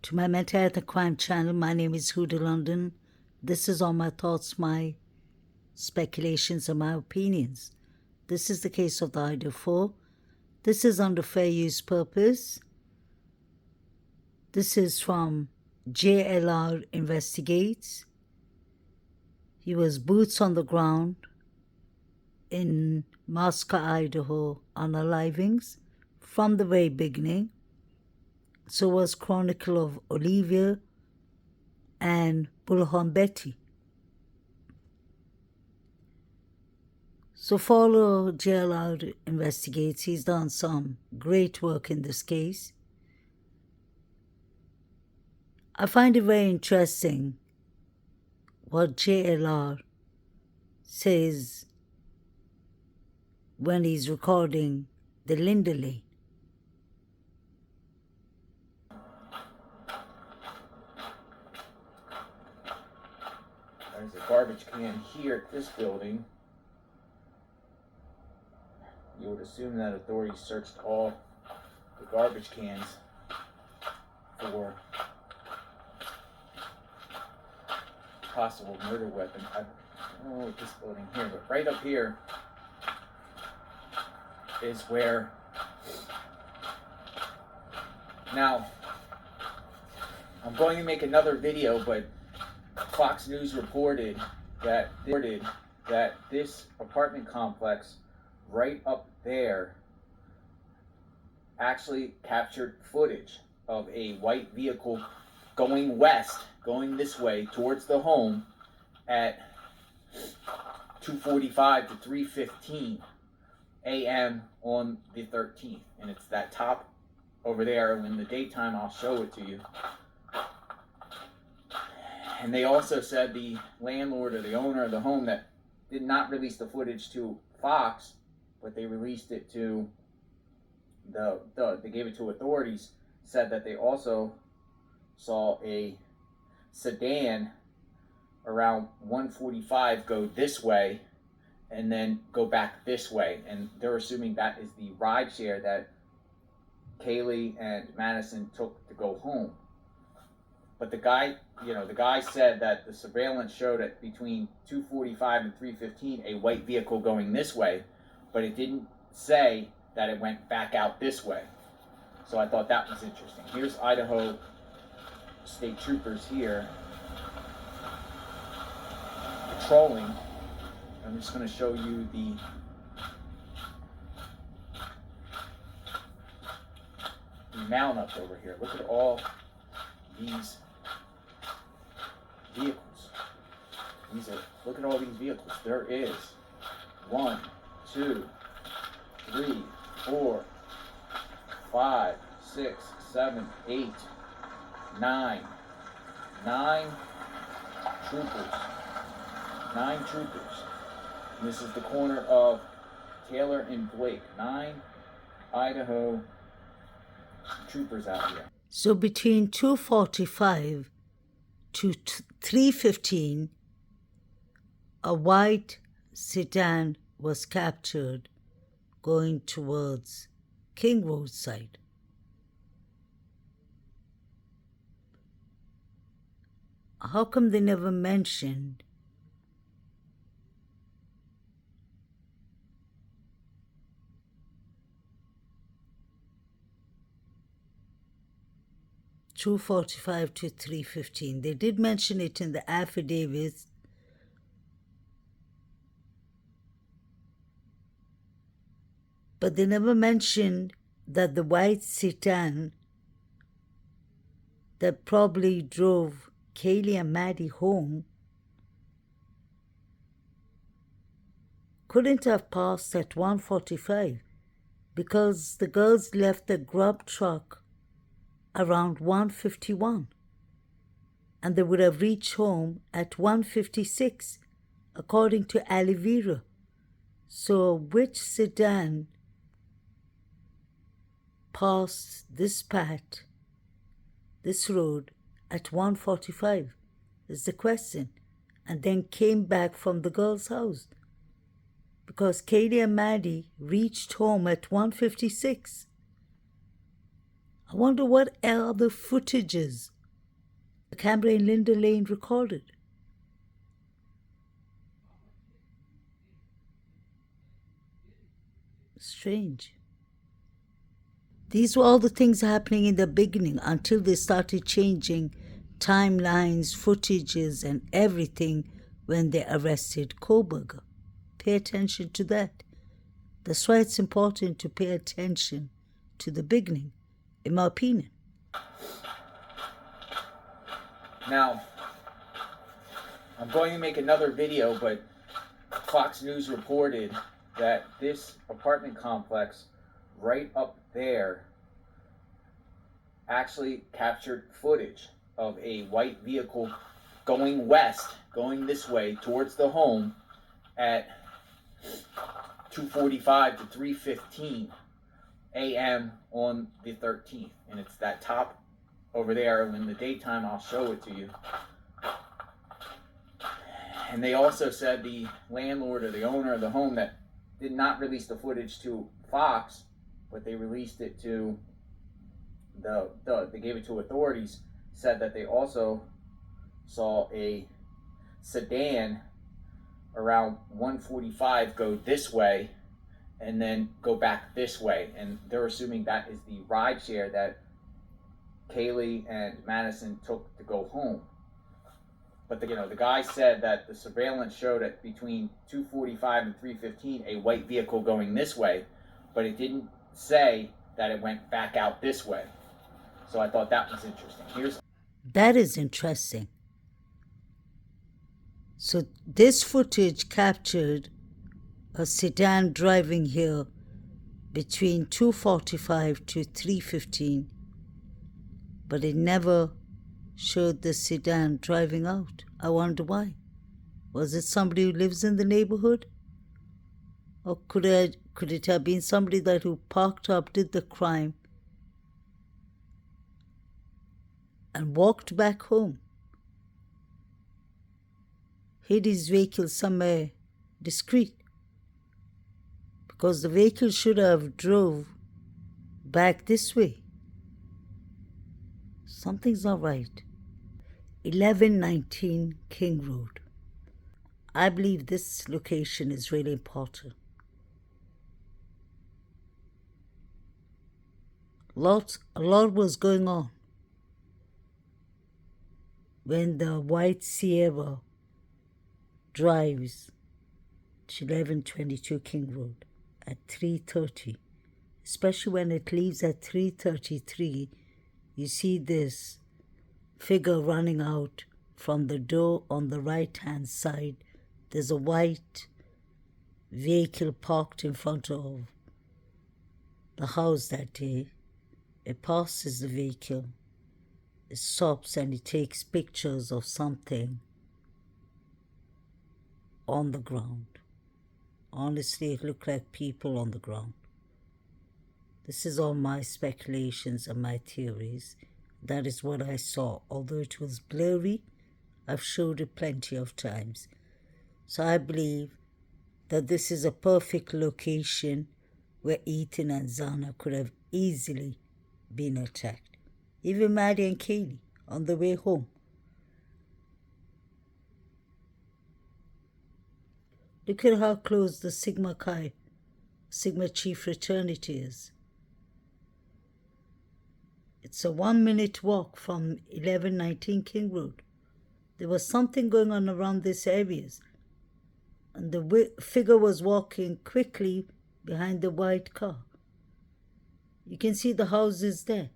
To my mental health and crime channel, my name is Huda London. This is all my thoughts, my speculations, and my opinions. This is the case of the Idaho 4. This is under fair use purpose. This is from JLR Investigates. He was boots on the ground in Moscow, Idaho, on unalivings from the very beginning. So was Chronicle of Olivia and Bullhorn Betty. So follow JLR Investigates. He's done some great work in this case. I find it very interesting what JLR says when he's recording the Linda Lane. There's a garbage can here at this building. You would assume that authorities searched all the garbage cans for possible murder weapon. I don't know what this building here, but right up here is where. Now, I'm going to make another video, but Fox News reported that this apartment complex right up there actually captured footage of a white vehicle going west, going this way towards the home at 2:45 to 3:15 a.m. on the 13th. And it's that top over there. In the daytime, I'll show it to you. And they also said the landlord or the owner of the home that did not release the footage to Fox, but they released it to they gave it to authorities, said that they also saw a sedan around 1:45 go this way and then go back this way. And they're assuming that is the ride share that Kaylee and Madison took to go home. But the guy said that the surveillance showed at between 2:45 and 3:15 a white vehicle going this way, but it didn't say that it went back out this way. So I thought that was interesting. Here's Idaho State Troopers here patrolling. I'm just going to show you the mount up over here. Look at all these vehicles. Look at all these vehicles. There is 1, 2, 3, 4, 5, 6, 7, 8, 9. 9 troopers. 9 troopers. And this is the corner of Taylor and Blake. 9 Idaho troopers out here. So between 2:45 to 3:15, a white sedan was captured going towards King Roadside. How come they never mentioned (2:45 to 3:15)? They did mention it in the affidavits, but they never mentioned that the white sedan that probably drove Kaylee and Maddie home couldn't have passed at 1:45 because the girls left the grub truck around 1:51 and they would have reached home at 1:56 according to Alivira. So which sedan passed this road at 1:45 is the question, and then came back from the girl's house? Because Katie and Maddie reached home at 1:56. I wonder what other footages The camera in Linda Lane recorded. Strange. These were all the things happening in the beginning until they started changing timelines, footages, and everything when they arrested Koberger. Pay attention to that. That's why it's important to pay attention to the beginning, in my opinion. Now, I'm going to make another video, but Fox News reported that this apartment complex right up there actually captured footage of a white vehicle going west, going this way towards the home at 2:45 to 3:15 a.m. on the 13th. And it's that top over there. In the daytime, I'll show it to you. And they also said the landlord or the owner of the home that did not release the footage to Fox, but they released it to they gave it to authorities, said that they also saw a sedan around 1:45 go this way and then go back this way. And they're assuming that is the ride share that Kaylee and Madison took to go home. But the guy said that the surveillance showed at between 2:45 and 3:15 a white vehicle going this way, but it didn't say that it went back out this way. So I thought that was interesting. That is interesting. So this footage captured a sedan driving here between 2:45 to 3:15, but it never showed the sedan driving out. I wonder why. Was it somebody who lives in the neighborhood? Or could it have been somebody who parked up, did the crime, and walked back home? Hid his vehicle somewhere discreet. Because the vehicle should have drove back this way. Something's not right. 1119 King Road. I believe this location is really important. A lot was going on when the white Sierra drives to 1122 King Road at 3:30, especially when it leaves at 3:33. You see this figure running out from the door on the right-hand side. There's a white vehicle parked in front of the house that day. It passes the vehicle, it stops, and it takes pictures of something on the ground. Honestly, it looked like people on the ground. This is all my speculations and my theories. That is what I saw. Although it was blurry, I've showed it plenty of times. So I believe that this is a perfect location where Ethan and Zana could have easily been attacked. Even Maddie and Kaylee on the way home. Look at how close the Sigma Chi Fraternity is. It's a 1-minute walk from 1119 King Road. There was something going on around these areas, and the figure was walking quickly behind the white car. You can see the houses there.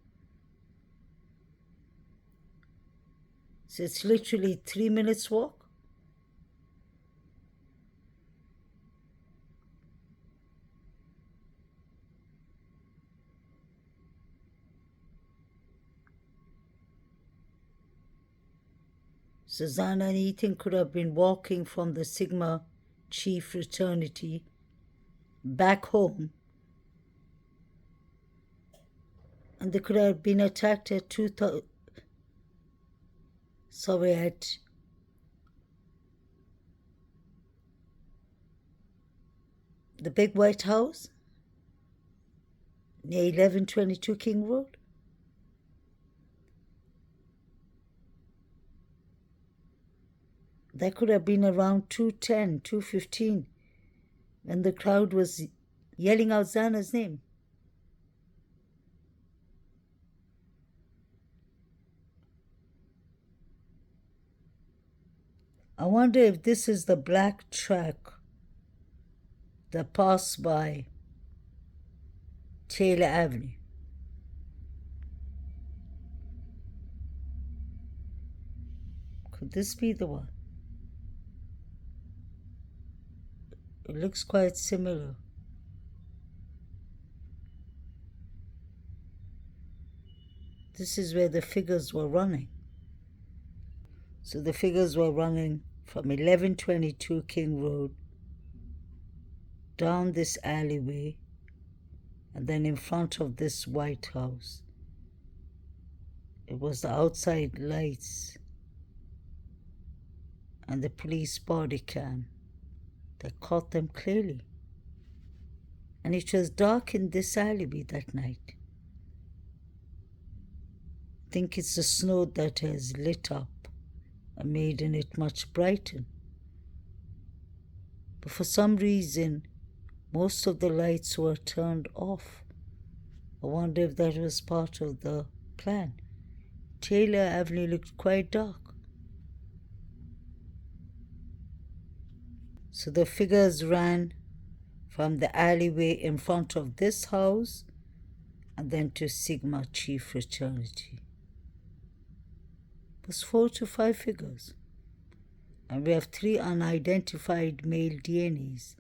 So it's literally 3 minutes walk. Susanna and Ethan could have been walking from the Sigma Chi Fraternity back home, and they could have been attacked at at the big white house near 1122 King Road. That could have been around 2:10, 2:15, when the crowd was yelling out Zana's name. I wonder if this is the black truck that passed by Taylor Avenue. Could this be the one? It looks quite similar. This is where the figures were running. So the figures were running from 1122 King Road down this alleyway and then in front of this White House. It was the outside lights and the police body cam that caught them clearly. And it was dark in this alleyway that night. I think it's the snow that has lit up and made it much brighter. But for some reason, most of the lights were turned off. I wonder if that was part of the plan. Taylor Avenue looked quite dark. So the figures ran from the alleyway in front of this house and then to Sigma Chi Fraternity. It was 4 to 5 figures. And we have 3 unidentified male DNAs.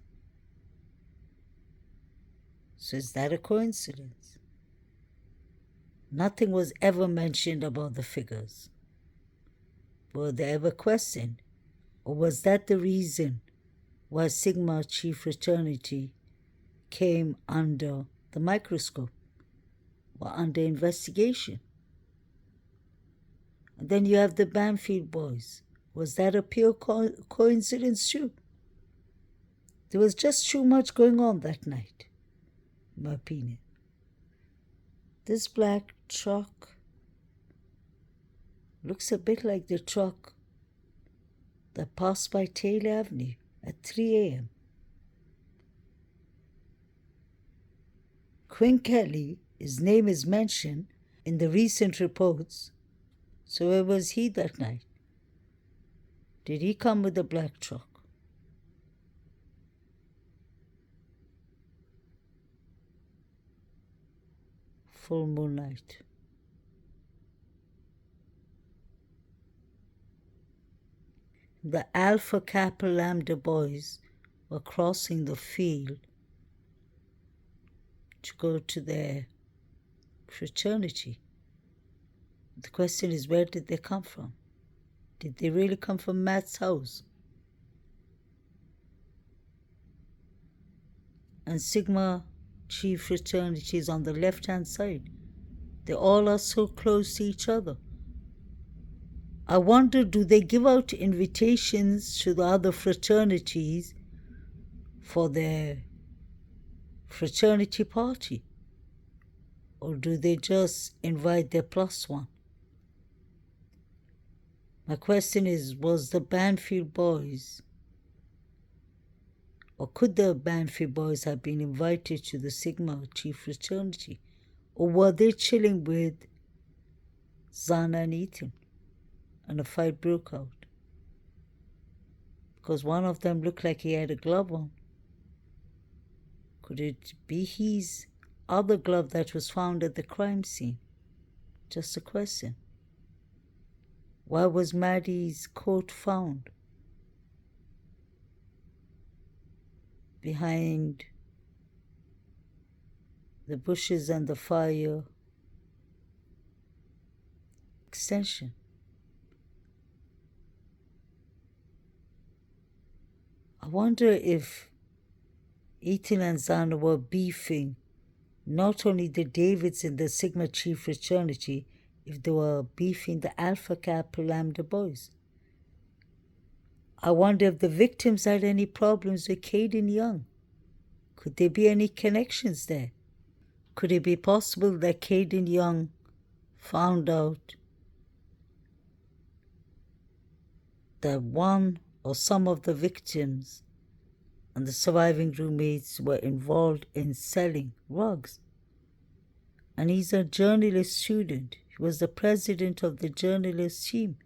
So is that a coincidence? Nothing was ever mentioned about the figures. Were they ever questioned? Or was that the reason why Sigma Chi Fraternity came under the microscope or under investigation? And then you have the Banfield boys. Was that a pure coincidence too? There was just too much going on that night, in my opinion. This black truck looks a bit like the truck that passed by Taylor Avenue at 3 a.m. Quinn Kelly, his name is mentioned in the recent reports. So where was he that night? Did he come with a black truck? Full moonlight. The Alpha Kappa Lambda boys were crossing the field to go to their fraternity. The question is, where did they come from? Did they really come from Matt's house? And Sigma Chi Fraternity is on the left-hand side. They all are so close to each other. I wonder, do they give out invitations to the other fraternities for their fraternity party? Or do they just invite their plus one? My question is, was the Banfield boys, or could the Banfield boys have been invited to the Sigma Chi Fraternity? Or were they chilling with Zana and Ethan and a fight broke out? Because one of them looked like he had a glove on. Could it be his other glove that was found at the crime scene? Just a question. Why was Maddie's coat found behind the bushes and the fire extension? I wonder if Ethan and Zana were beefing not only the Davids in the Sigma Chi Fraternity, if they were beefing the Alpha Kappa Lambda boys. I wonder if the victims had any problems with Caden Young. Could there be any connections there? Could it be possible that Caden Young found out that one or some of the victims and the surviving roommates were involved in selling rugs. And he's a journalist student. He was the president of the journalist team.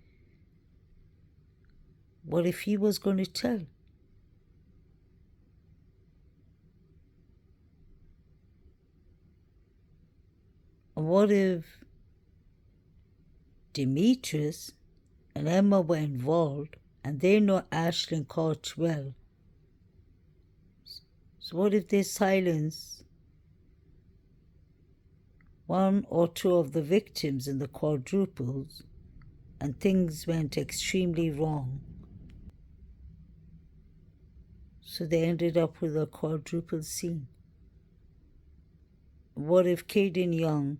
What if he was going to tell? And what if Demetrius and Emma were involved and they know Ashlyn Koch well? So what if they silence one or two of the victims in the quadruples and things went extremely wrong? So they ended up with a quadruple scene. What if Caden Young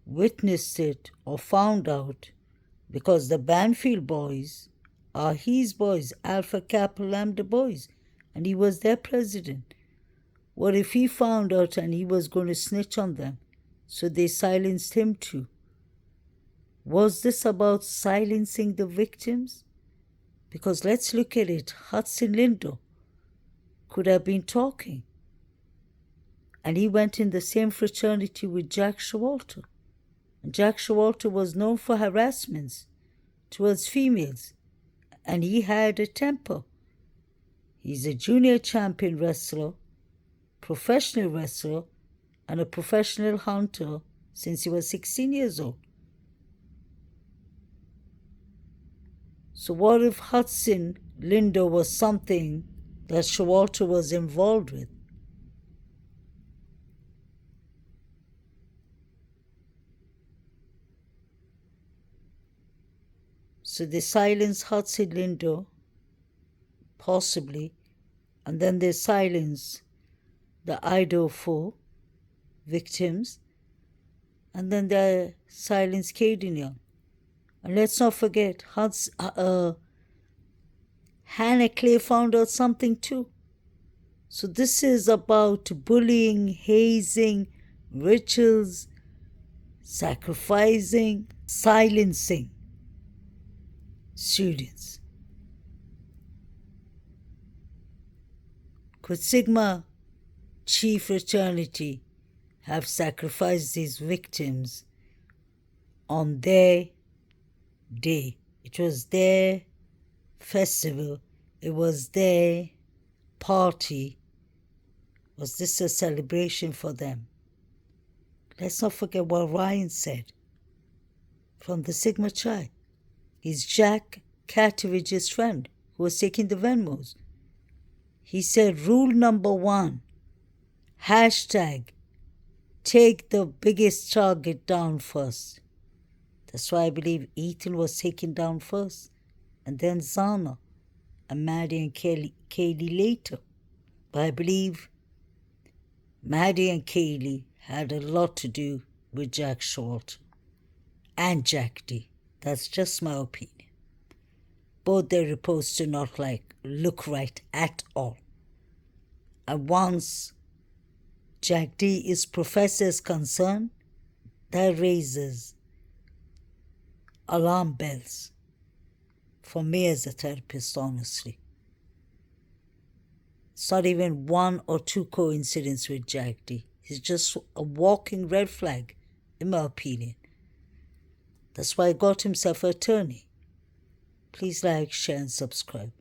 witnessed it or found out, because the Banfield boys are his boys, Alpha Kappa Lambda boys, and he was their president? What if he found out and he was going to snitch on them, so they silenced him too? Was this about silencing the victims? Because let's look at it. Hudson Lindo could have been talking. And he went in the same fraternity with Jack Showalter. And Jack Showalter was known for harassments towards females. And he had a temper. He's a junior champion wrestler, professional wrestler, and a professional hunter since he was 16 years old. So what if Hudson Lindo was something that Showalter was involved with? So they silence Hudson Lindo, possibly, and then they silence the Idaho 4 victims, and then they silence Caden Young. And let's not forget, Hannah Clay found out something too. So this is about bullying, hazing, rituals, sacrificing, silencing students. Could Sigma Chi Fraternity have sacrificed these victims on their day? It was their festival. It was their party. Was this a celebration for them? Let's not forget what Ryan said from the Sigma Chi. He's Jack Katovich's friend who was taking the Venmos. He said, rule number 1, hashtag, take the biggest target down first. That's why I believe Ethan was taken down first, and then Zana, and Maddie and Kaylee later. But I believe Maddie and Kaylee had a lot to do with Jack Showalter and Jack D. That's just my opinion. Both their reports do not look right at all. And once Jack D is professor's concerned, that raises alarm bells for me as a therapist, honestly. It's not even 1 or 2 coincidences with Jack D. He's just a walking red flag, in my opinion. That's why he got himself an attorney. Please like, share, and subscribe.